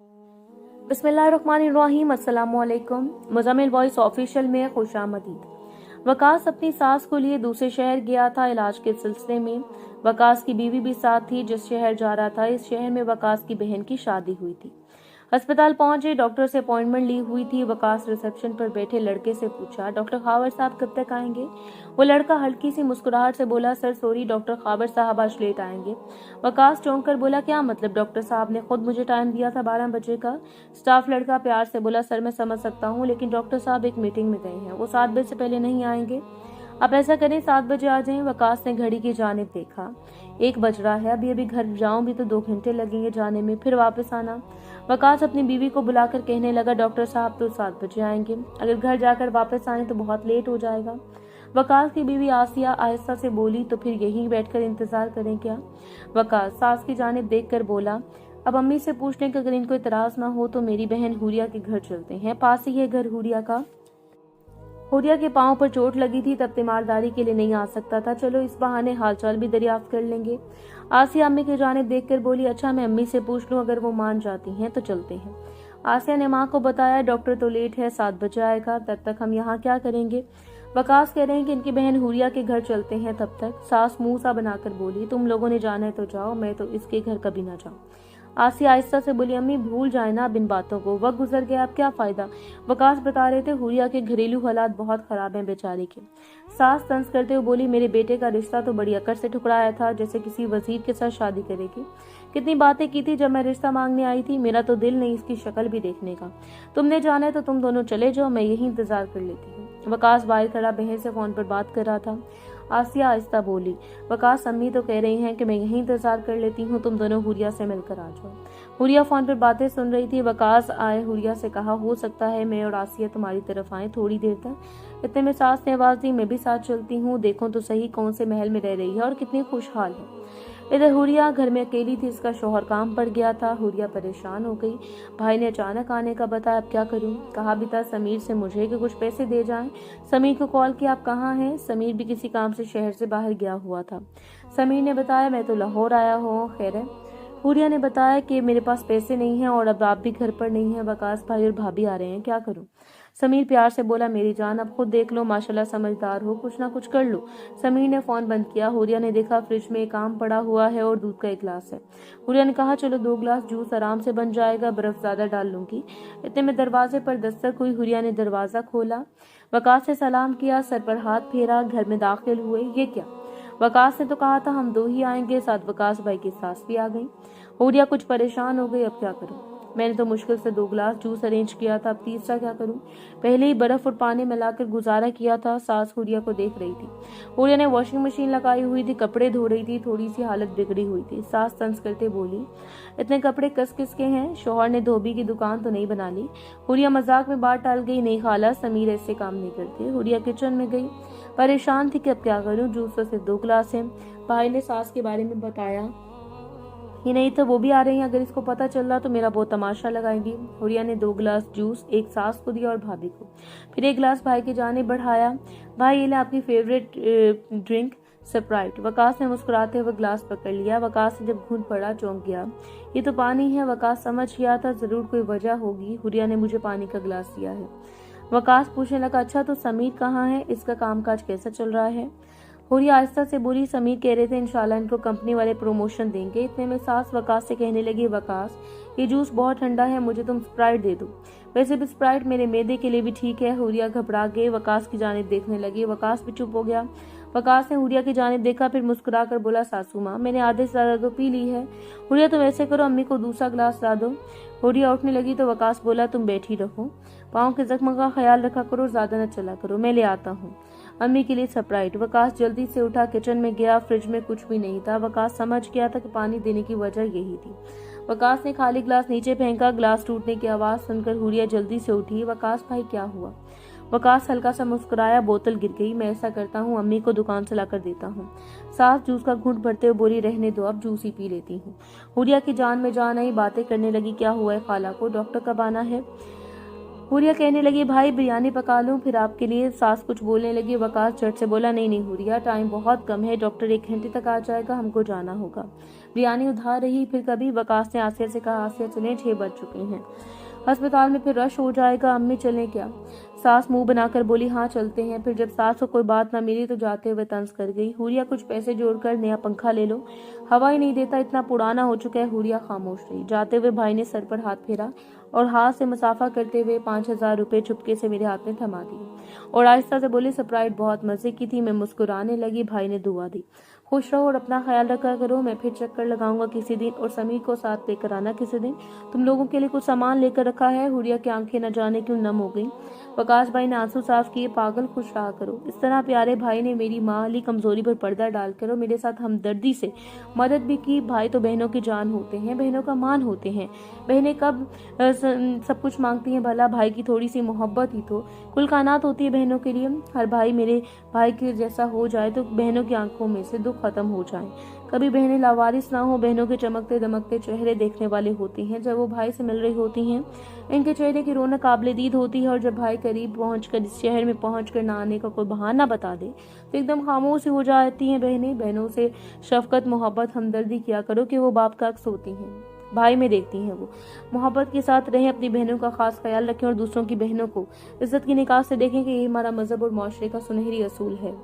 बिस्मिल्लाहिर्रहमानिर्रहीम। अस्सलामुअलैकुम। Muzammil voice official में खुशामदीद। वकास अपनी सास को लिए दूसरे शहर गया था इलाज के सिलसिले में। वकास की बीवी भी साथ थी। जिस शहर जा रहा था, इस शहर में वकास की बहन की शादी हुई थी। अस्पताल पहुंचे, डॉक्टर से अपॉइंटमेंट ली हुई थी। वकास रिसेप्शन पर बैठे लड़के से पूछा, डॉक्टर खावर साहब कब तक आएंगे? वो लड़का हल्की सी मुस्कुराहट से बोला, सर सॉरी, डॉक्टर खावर साहब आज लेट आएंगे। वकास चौंक कर बोला, क्या मतलब? डॉक्टर साहब ने खुद मुझे टाइम दिया था 12 बजे का। स्टाफ लड़का प्यार से बोला, सर मैं समझ सकता हूँ, लेकिन डॉक्टर साहब एक मीटिंग में गए हैं, वो 7 बजे से पहले नहीं आएंगे। आप ऐसा करें, 7 बजे आ जाएं। वकास ने घड़ी की जानिब देखा, 1 बज रहा है, अभी अभी घर जाऊं भी तो 2 घंटे लगेंगे जाने में, फिर वापस आना। वकास अपनी बीवी को बुलाकर कहने लगा, डॉक्टर साहब तो 7 बजे आएंगे, अगर घर जाकर वापस आए तो बहुत लेट हो जाएगा। वकास की बीवी आसिया आहिस्ता से बोली, तो फिर यहीं बैठकर इंतजार करें क्या? वकास सास की जानिब देखकर बोला, अब अम्मी से पूछ लें कि अगर इनको इतराज ना हो तो मेरी बहन हुरिया के घर चलते हैं, पास ही है घर हुरिया का। हुरिया के पांव पर चोट लगी थी, तब तीमारदारी के लिए नहीं आ सकता था, चलो इस बहाने हालचाल भी दरियाफ्त कर लेंगे। आसिया अम्मी की जानिब देखकर बोली, अच्छा मैं अम्मी से पूछ लूं, अगर वो मान जाती हैं तो चलते हैं। आसिया ने माँ को बताया, डॉक्टर तो लेट है, 7 बजे आएगा, तब तक हम यहाँ क्या करेंगे? वकास कह रहे हैं कि इनकी बहन हुरिया के घर चलते हैं तब तक। सास मुंह सा बनाकर बोली, तुम लोगों ने जाना है तो जाओ, मैं तो इसके घर कभी ना जाऊं। आसिया आहिस्ता से बोली, अम्मी भूल जाए ना अब इन बातों को, वक्त गुजर गया, अब क्या फायदा। वकास बता रहे थे हुरिया के घरेलू हालात बहुत खराब हैं बेचारी के। सास तंज करते हुए बोली, मेरे बेटे का रिश्ता तो बड़ी अकड़ से ठुकराया था, जैसे किसी वजीर के साथ शादी करेगी। कितनी बातें की थी जब मैं रिश्ता मांगने आई थी, मेरा तो दिल नहीं इसकी शक्ल भी देखने का। तुमने जाना है तो तुम दोनों चले जाओ, मैं यही इंतजार कर लेती हूँ। वकास बाहर खड़ा बहन से फोन पर बात कर रहा था। आसिया आहिस्ता बोली, वकास अम्मी तो कह रही हैं कि मैं यहीं इंतजार कर लेती हूँ, तुम दोनों हुरिया से मिलकर आ जाओ। हुरिया फोन पर बातें सुन रही थी। वकास आए हुरिया से कहा, हो सकता है मैं और आसिया तुम्हारी तरफ आए थोड़ी देर तक। इतने में सास ने आवाज दी, मैं भी साथ चलती हूँ, देखो तो सही कौन से महल में रह रही है और कितनी खुशहाल है। इधर हुरिया घर में अकेली थी, इसका शौहर काम पड़ गया था। हुरिया परेशान हो गई। भाई ने अचानक आने का बताया, अब क्या करूं? कहा भी था समीर से मुझे कि कुछ पैसे दे जाएं। समीर को कॉल किया, आप कहाँ हैं? समीर भी किसी काम से शहर से बाहर गया हुआ था। समीर ने बताया, मैं तो लाहौर आया हूँ। खैर है? हुरिया ने बताया कि मेरे पास पैसे नहीं हैं और अब आप भी घर पर नहीं हैं, वकास भाई और भाभी आ रहे हैं, क्या करूं? समीर प्यार से बोला, मेरी जान अब खुद देख लो, माशाल्लाह समझदार हो, कुछ ना कुछ कर लो। समीर ने फोन बंद किया। हुरिया ने देखा फ्रिज में एक आम पड़ा हुआ है और दूध का एक गिलास है। हुरिया ने कहा, चलो 2 गिलास जूस आराम से बन जाएगा, बर्फ ज्यादा डाल लूंगी। इतने में दरवाजे पर दस्तक हुई। हुरिया ने दरवाजा खोला, वकास से सलाम किया, सर पर हाथ फेरा, घर में दाखिल हुए। ये क्या? वकास ने तो कहा था हम 2 ही आएंगे, साथ वकास भाई की सास भी आ गई। हुरिया कुछ परेशान हो गई, अब क्या करूं? मैंने तो मुश्किल से 2 गिलास जूस अरेंज किया था, अब तीसरा क्या करूं? पहले ही बर्फ और पानी मिलाकर गुजारा किया था। सास हुरिया को देख रही थी। हुरिया ने वॉशिंग मशीन लगाई हुई थी, कपड़े धो रही थी, थोड़ी सी हालत बिगड़ी हुई थी। सास तंज करते बोली, इतने कपड़े कस किस के हैं? शौहर ने धोबी की दुकान तो नहीं बना ली? हुरिया मजाक में बात टाल गई, नहीं खाला, समीर ऐसे काम नहीं करते। हुरिया किचन में गई, परेशान थी कि अब क्या करूं, जूस तो सिर्फ 2 गिलास है। भाई ने सास के बारे में बताया, ये नहीं तो वो भी आ रही हैं, अगर इसको पता चल रहा तो मेरा बहुत तमाशा लगाएंगी। हुरिया ने 2 गिलास जूस एक सास को दिया और भाभी को, फिर 1 गिलास भाई की जाने बढ़ाया। भाई ये ले आपकी फेवरेट ड्रिंक स्प्राइट। वकास ने मुस्कुराते हुए गिलास पकड़ लिया। वकास ने जब घूंट पड़ा चौंक गया, ये तो पानी है। वकास समझ गया था जरूर कोई वजह होगी, हुरिया ने मुझे पानी का गिलास दिया है। वकास पूछने लगा, अच्छा तो समीर कहाँ है, इसका कामकाज कैसा चल रहा है? हुरिया आहिस्ता से बोली, समीर कह रहे थे इंशाल्लाह इनको कंपनी वाले प्रमोशन देंगे। इतने में सास वकास से कहने लगी, वकास ये जूस बहुत ठंडा है, मुझे तुम स्प्राइट दे दो। वैसे भी स्प्राइट मेरे मैदे के लिए भी ठीक है। हुरिया घबरा गए, वकास की जानिब देखने लगी। वकास भी चुप हो गया। वकास ने हुरिया की जानिब देखा, फिर मुस्कुरा कर बोला, सासू माँ मैंने आधे से ज्यादा तो पी ली है। हुरिया तुम ऐसे करो, अम्मी को दूसरा गिलास ला दो। हुरिया उठने लगी तो वकास बोला, तुम बैठी रहो, पाँव के जख्म का ख्याल रखा करो, ज्यादा न चला करो, मैं ले आता हूँ अम्मी के लिए स्प्राइट। वकास जल्दी से उठा, किचन में गया, फ्रिज में कुछ भी नहीं था। वकास समझ गया था कि पानी देने की वजह यही थी। वकास ने खाली गिलास नीचे फेंका, गिलास टूटने की आवाज सुनकर हुरिया जल्दी से उठी। वकास भाई क्या हुआ? वकास हल्का सा मुस्कुराया, बोतल गिर गई, मैं ऐसा करता हूँ अम्मी को दुकान से लाकर देता हूँ। सास जूस का घूंट भरते हुए बोली, रहने दो, अब जूस ही पी लेती हूँ। हुरिया की जान में जान आई, बातें करने लगी, क्या हुआ है खाला को, डॉक्टर कब आना है? हुरिया कहने लगी, भाई बिरयानी पका लूं फिर आपके लिए। सास कुछ बोलने लगी। वकास झट से बोला, नहीं नहीं हुरिया, टाइम बहुत कम है, डॉक्टर 1 घंटे तक आ जाएगा, हमको जाना होगा। बिरयानी उधार रही फिर कभी। वकास ने आसिया से कहा, आसिया चलें, 6 बज चुके हैं, अस्पताल में फिर रश हो जाएगा, अम्मी चलें क्या? सास मुंह बनाकर बोली, हाँ चलते हैं। फिर जब सास को कोई बात ना मिली तो जाते हुए तंज कर गई, हुरिया कुछ पैसे जोड़कर नया पंखा ले लो, हवा ही नहीं देता, इतना पुराना हो चुका है। हुरिया खामोश रही। जाते हुए भाई ने सर पर हाथ फेरा और हाथ से मुसाफा करते हुए 5,000 रुपए चुपके से मेरे हाथ में थमा दिए और आहिस्ता से बोले, स्प्राइट बहुत मजे की थी। मैं मुस्कुराने लगी। भाई ने दुआ दी, खुश रहो और अपना ख्याल रखा करो, मैं फिर चक्कर लगाऊंगा किसी दिन और समीर को साथ लेकर आना किसी दिन, तुम लोगों के लिए कुछ सामान लेकर रखा है। हुरिया की आंखें न जाने क्यों नम हो गई। वकास भाई ने आंसू साफ किए, पागल, खुश रहा करो। इस तरह प्यारे भाई ने मेरी माली कमजोरी पर पर्दा डालकर और मेरे साथ हमदर्दी से मदद भी की। भाई तो बहनों की जान होते हैं, बहनों का मान होते हैं। बहनें कब सब कुछ मांगती हैं भला? भाई की थोड़ी सी मोहब्बत ही तो कुल कायनात होती है बहनों के लिए। हर भाई मेरे भाई के जैसा हो जाए तो बहनों की आंखों में से दुख खत्म हो जाए। कभी बहनें लावारिस ना हो, बहनों के चमकते दमकते चेहरे देखने वाले होती हैं। जब वो भाई से मिल रही होती हैं, इनके चेहरे की रौनक काबिले दीद होती है और जब भाई करीब पहुंचकर इस शहर में पहुंचकर ना आने का कोई बहाना बता दे तो एकदम खामोश हो जाती हैं बहनें। बहनों से शफकत, मोहब्बत, हमदर्दी किया करो कि वो बाप का अक्स होती हैं, भाई में देखती हैं। वो मोहब्बत के साथ रहें, अपनी बहनों का खास ख्याल रखें और दूसरों की बहनों को इज्जत की निगाह से देखें कि ये हमारा मजहब और माशरे का सुनहरी असूल है।